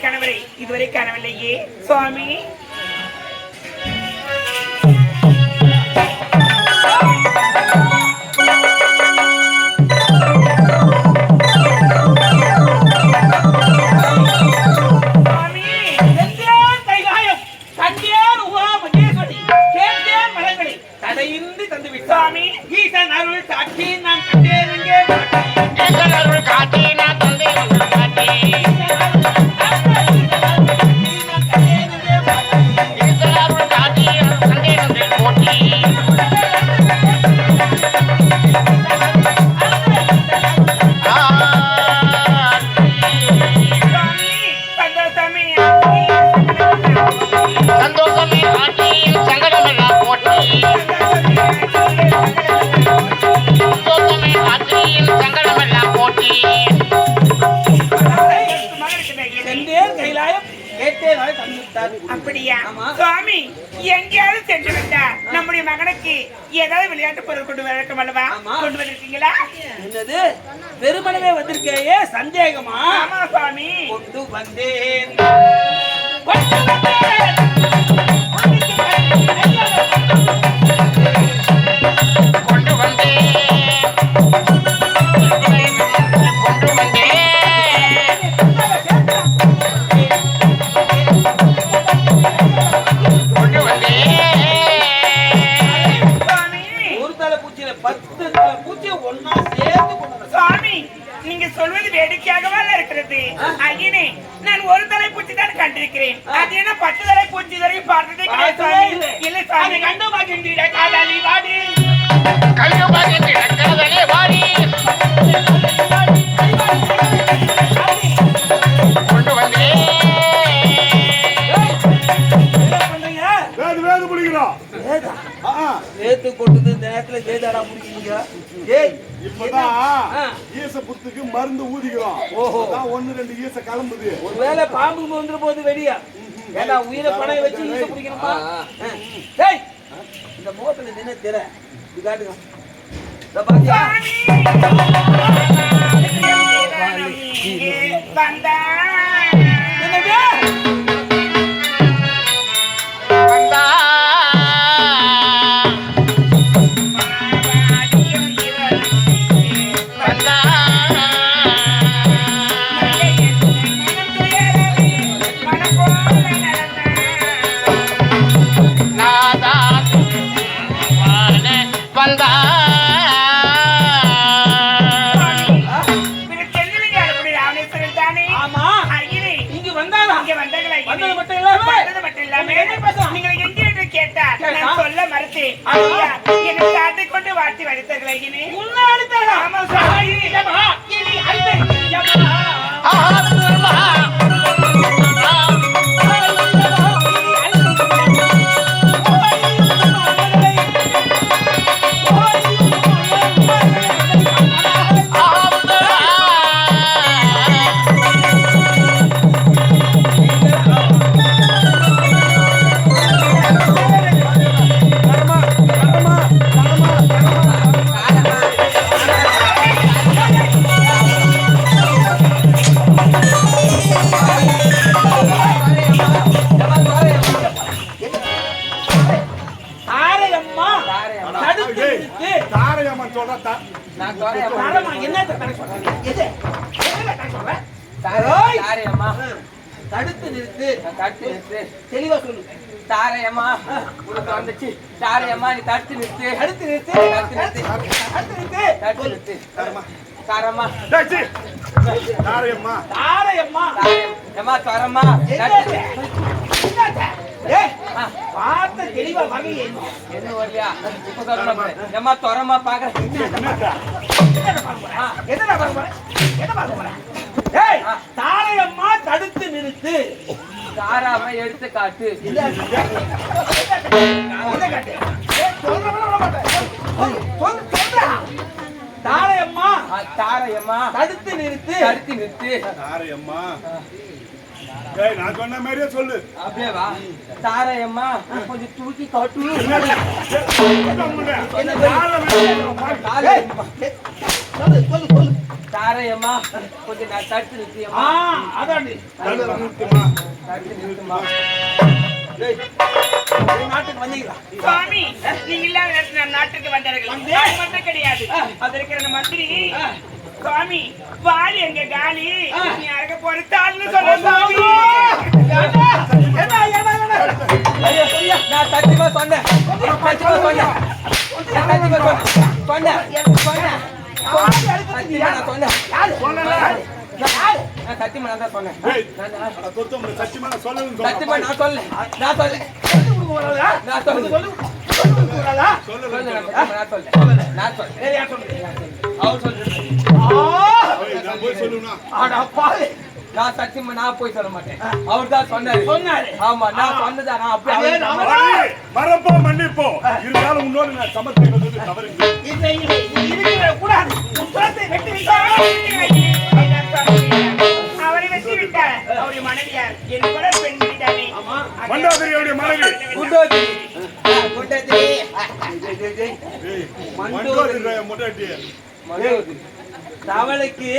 கணவரை இதுவரை காணவில்லையே சுவாமி. சுவாமி ஈசன் அருள் காட்டி நான் கண்டேன் இங்கே ஈசன் அருள் காட்டி நான் தந்தேன் அப்படியா சுவாமி? எங்கேயாவது சென்று விட்டா நம்முடைய மகனுக்கு ஏதாவது விளையாட்டு பொருள் கொண்டு வழக்கம் அல்லவா? கொண்டு வந்திருக்கீங்களா? என்னது பெருமனவே வந்திருக்கே சந்தேகமா? ஆமா சுவாமி. கொண்டு வந்தேன் நான் ஒரு தலை பூச்சி தான் கண்டிருக்கிறேன். அது என்ன 10 தலை பூச்சி வரை பார்த்ததே கிடையாது. இல்லை சாமி, கண்டுபாகின்றீட காதலி வாடி, கண்டுபாகின்றீட காதலி வாடி, கொண்டு வந்தே வேது புடிக்கிறோம். வேது கொண்டு நேரத்துல வேதாடா முடிக்கிறீங்க. ஏய் இப்பதான் ஈச புத்துக்கு மருந்து ஊதிக்கிறோம். ஓஹோ, 1-2 ஈச கிளம்புது. ஒருவேளை பாம்பு வந்துற போது வெடியா ஏன்னா உயிரை பணைய வச்சு ஈச பிடிக்கணுமா? டேய் இந்த முகத்துல என்ன தெர இது காட்டுங்க. இந்த பாத்தியா வந்தா சொல்ல மறுத்தேன். என்னை காட்டி கொண்டு வாட்டி வடித்தீர்களே. தடுத்து நிறுத்து, தடுத்து நிறுத்து, தெளிவா சொல்லு. தாரையம்மா உனக்கு வந்துச்சு. தாரையம்மா நீ தடுத்து நிறுத்து, தடுத்து நிறுத்து, தடுத்து நிறுத்து, தடுத்து நிறுத்து, தடுத்து நிறுத்து. தாரம்மா தாரையம்மா தாரையம்மா ஏம்மா தரம்மா என்னது? என்னது? ஏய், பார்த்த தெளிவா வரலையே. என்ன வரலையா இப்ப சொல்றேன் ஏம்மா தரம்மா பாக்குறேன் என்னடா என்னடா பார்க்க போற? என்னடா பார்க்க போற? என்ன பார்க்க போற? ஏய், தாரையம்மா தடுத்து நிறுத்து. தாராம எடுத்து காட்டு இதை காட்டு. ஏய், சொல்றவன விட மாட்டேன். சொல்றா. தாரையம்மா தாரையம்மா தடுத்து நிறுத்து. தடுத்து நிறுத்து தாரையம்மா டேய் நான் சொன்ன மாதிரியே சொல்லு அப்படியே வா தாரையம்மா கொஞ்சம் தூக்கி காட்டு என்னடா என்ன தாரையம்மா? ஏய், சொல்லு. தாரையம்மா கொஞ்சம் நான் தடுத்து நிறுத்தியம்மா அதாண்டி. நிறுத்துமா தடுத்து நிறுத்துமா ஏய், நாட்டுக்கு வந்தீங்களா? சுவாமி நீங்க இல்லாத நேரத்துல நான் நாட்டுக்கு வந்தார்கள் அது மட்டும் கிடையாது அது இருக்கிற அந்த மந்திரி சுவாமி வாலி எங்க காலி நீ அறக்க போற தாள்னு சொல்ல சுவாமி ஐயா, சொல்லியா? நான் சத்தியமா சொன்னேன் சத்தியமா சொன்னேன் நான் சத்தியமா நான் தான் சொன்னேன் டேய் அட தொத்தம் சத்தியமா நான் சொல்லணும்னு சத்தியமா சொல்றேன் நான் சொல்ல நான் சொல்ல நான் சொல்ல நான் சொல்றேன் அவர் சொல்றேன் ஏய் நான் போய் சொல்லுனா நான் சத்தியமா நான் போய் சொல்ல மாட்டேன் அவர் தான் சொன்னாரு ஆமா நான் சொன்னதா நான் அப்படியே மறப்போ மன்னிப்போ இருந்தாலும் உன்னோடு நான் சமர்ப்பிக்கிறது தவறு அவரை வெற்றி விட்டார் அவருடைய மனைவியார் என் கூட பெண் வீட்டானே மண்டாதிரியுடைய மனைவி குண்டோதி ஏய் மண்டாதிரியுடைய முட்டாட்டி மண்டோதி தவளைக்கு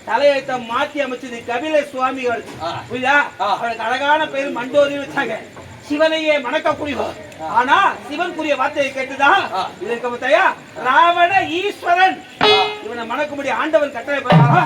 தலையெழுத்த மாத்தி அமைச்சது கபில சுவாமிகள் புரியுதா? அவளுக்கு அழகான பேரு மண்டோதி வச்சாங்க. சிவனையே மணக்கக்கூடியவர். ஆனா சிவனுக்குரிய வார்த்தையை கேட்டுதான் இதற்கு பார்த்தாயா ராவண ஈஸ்வரன் இவனை மணக்கும்படி ஆண்டவன் கட்டளை பண்ணாரா?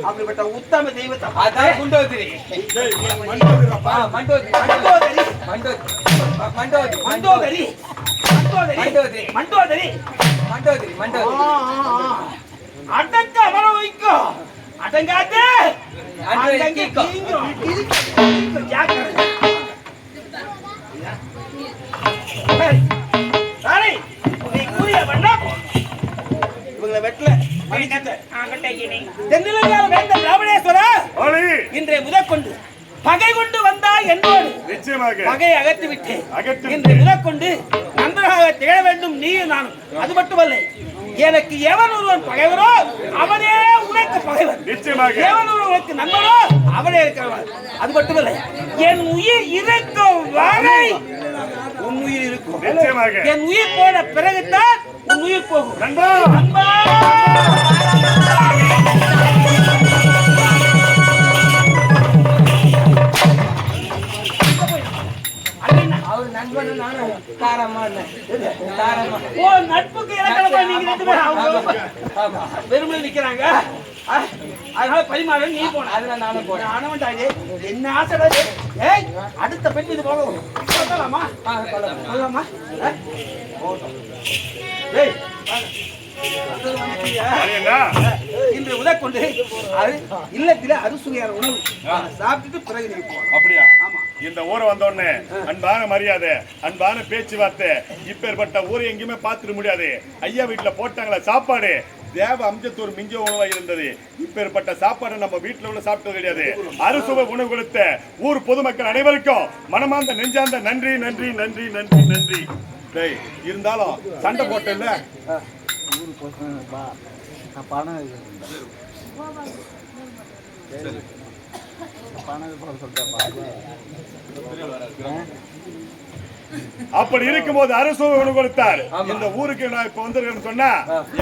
அப்படிப்பட்ட உத்தம தெய்வத்தை அதான் குண்டோதிரி டேய் மண்டாதிரப்பா மண்டோதி மண்டோதரி மண்டோதி மண்டோதரி மண்டோதரி மண்டோதரி மண்டோதிரி மண்டோதிரி அடக்க அமர வைக்கோ அடங்காது அடங்கி ஜாக்கிரதை. நீ கூறிய வண்ணம் இவங்களை வெட்டல தென்னிலங்கால வேந்த திராவிடேஸ்வரா இன்றைய முதற்கொண்டு பகை கொண்டு வந்தா என்னோடு நிச்சயமாக பகையை அகற்றிவிட்டு அகற்றி இன்று முதற்கொண்டு நன்றாக திகழ வேண்டும் நீயும் நானும். அது மட்டுமல்ல எனக்கு எவன் ஒருவன் பகைவரோ அவனே உனக்கு பகைவன். நிச்சயமாக எவன் ஒருவனுக்கு நண்பனோ அவனே இருக்கிறவன். அது மட்டுமல்ல என் உயிர் இருக்கும் வரை உன் உயிர் இருக்கும். நிச்சயமாக என் உயிர் போன பிறகுதான் உன் உயிர் போகும். நண்பா நண்பா அவர் நண்பன் நானும் தாரமா தாரமா ஓ நட்புக்கு இலக்கணமா நீங்க ரெண்டு பேரும் வெறுமனே நிக்கிறாங்க. அதனால பரிமாற நீ போன அதனால நானும் போறேன் ஆனவன்டாங்க என்ன ஆசை. ஏய் அடுத்த பெண் இது போக சொல்லலாமா? சொல்லலாமா? ஏய் இன்று முதற்கொண்டு இல்லத்தில அறுசுவையான உணவு சாப்பிட்டுட்டு பிறகு நீங்க போகணும். அப்படியா? இந்த ஊரை வந்த உடனே அன்பான மரியாதை, அன்பான பேச்சுவார்த்தை, இப்பேற்பட்ட ஊரை எங்கேயுமே பார்த்துட முடியாது. ஐயா வீட்டுல போட்டாங்களா சாப்பாடு தேவ அம்சத்தூர் மிஞ்ச உணவா இருந்தது. இப்பேற்பட்ட சாப்பாடு நம்ம வீட்டுல உள்ள சாப்பிட்டது கிடையாது. அறுசுவை உணவு கொடுத்த ஊர் பொதுமக்கள் அனைவருக்கும் மனமார்ந்த நெஞ்சார்ந்த நன்றி நன்றி நன்றி நன்றி நன்றி. இருந்தாலும் சண்டை போட்டல அப்படி இருக்கும்போது அரசு உணவு கொடுத்தார். இந்த ஊருக்கு நான் இப்ப வந்திருக்கேன்னு சொன்னா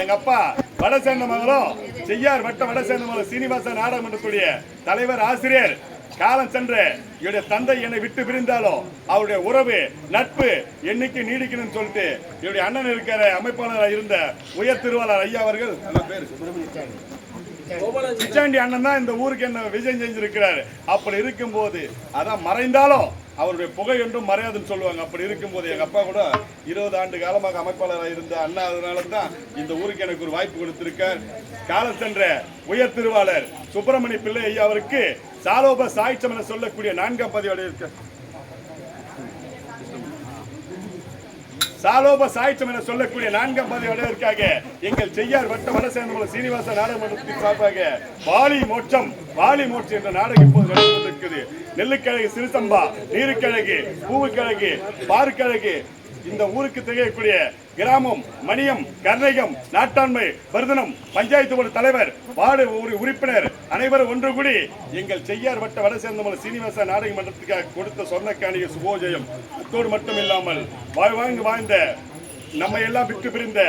எங்க அப்பா வடசேர்ந்த மகளும் செய்யார் வட்ட வடசேர்ந்த மகள் சீனிவாசன் நாடகமன்றத்துடைய தலைவர் ஆசிரியர் காலம் சென்று என்னுடைய தந்தை என்னை விட்டு பிரிந்தாலும் அவருடைய உறவு நட்பு என்னைக்கு நீடிக்கணும்னு சொல்லிட்டு என்னுடைய அண்ணன் இருக்கிற அமைப்பாளராக இருந்த உயர் திருவாளர் ஐயா அவர்கள் பிச்சாண்டி அண்ணன் தான் இந்த ஊருக்கு என்ன விஜயம் செஞ்சிருக்கிறாரு. அப்படி இருக்கும்போது அதான் மறைந்தாலும் அவருடைய புகை என்றும் மறையாதுன்னு சொல்லுவாங்க. அப்படி இருக்கும்போது எங்க அப்பா கூட 20 ஆண்டு காலமாக அமைப்பாளராக இருந்த அண்ணா, அதனால தான் இந்த ஊருக்கு எனக்கு ஒரு வாய்ப்பு கொடுத்திருக்கார். காலம் சென்ற உயர் திருவாளர் சுப்பிரமணிய பிள்ளை ஐயா அவருக்கு சாலோப சாய்ச்சம் என சொல்லக்கூடிய 4ஆம் பதிவோட இருக்க சாலோப சாய்ச்சம் என சொல்லக்கூடிய 4ஆம் பதிவடைவதற்காக எங்கள் செய்யார் வட்ட வடசேர்ந்தமலை சீனிவாச நாடகமன்றத்தின் சார்பாக வாலி மோட்சம் என்ற நாடகம் இப்போது நடந்து கொண்டிருக்குது. நெல்லுக்கிழகு, சிறுசம்பா, நீருக்கிழகு, பூவுக்கிழகு, பாருக்கிழகு, இந்த ஊருக்கு திகழக்கூடிய கிராமம், மணியம், கர்ணகம், நாட்டாண்மை, பருதனம், பஞ்சாயத்து போர்டு தலைவர், வார்டு உறுப்பினர் அனைவரும் ஒன்று கூடி எங்கள் செய்யார் வட்ட வடசேர்ந்தமலை சீனிவாச நாடக மன்றத்துக்காக கொடுத்த சொர்ணக்காணிக சுபோஜயம். அத்தோடு மட்டும் இல்லாமல் வாழ்ந்த நம்ம எல்லாம் விட்டு பிரிந்த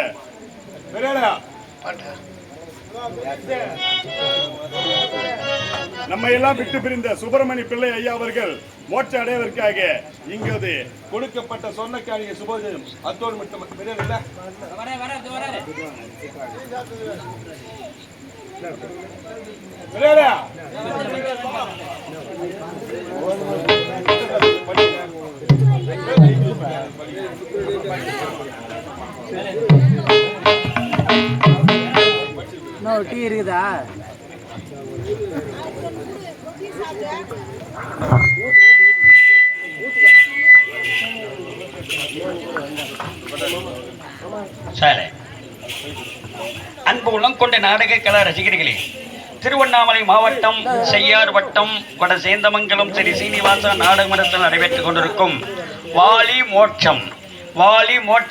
நம்ம எல்லாம் விட்டு பிரிந்த சுப்பிரமணிய பிள்ளை ஐயா அவர்கள் மோட்ச அடைவதற்காக இங்கு கொடுக்கப்பட்ட சொர்ணக்காணிக சுபோஜயம். அத்தோடு மட்டும் டீ இருக்குதா? சரி, அன்பு உள்ளம் கொண்ட நாடக கலா ரசிகர்களே, திருவண்ணாமலை மாவட்டம் செய்யார் வட்டம் வடசேந்தமங்கலம் ஸ்ரீ சீனிவாச நாடக மன்றத்தில் நடைபெற்றுக் கொண்டிருக்கும் வாலி மோட்சம்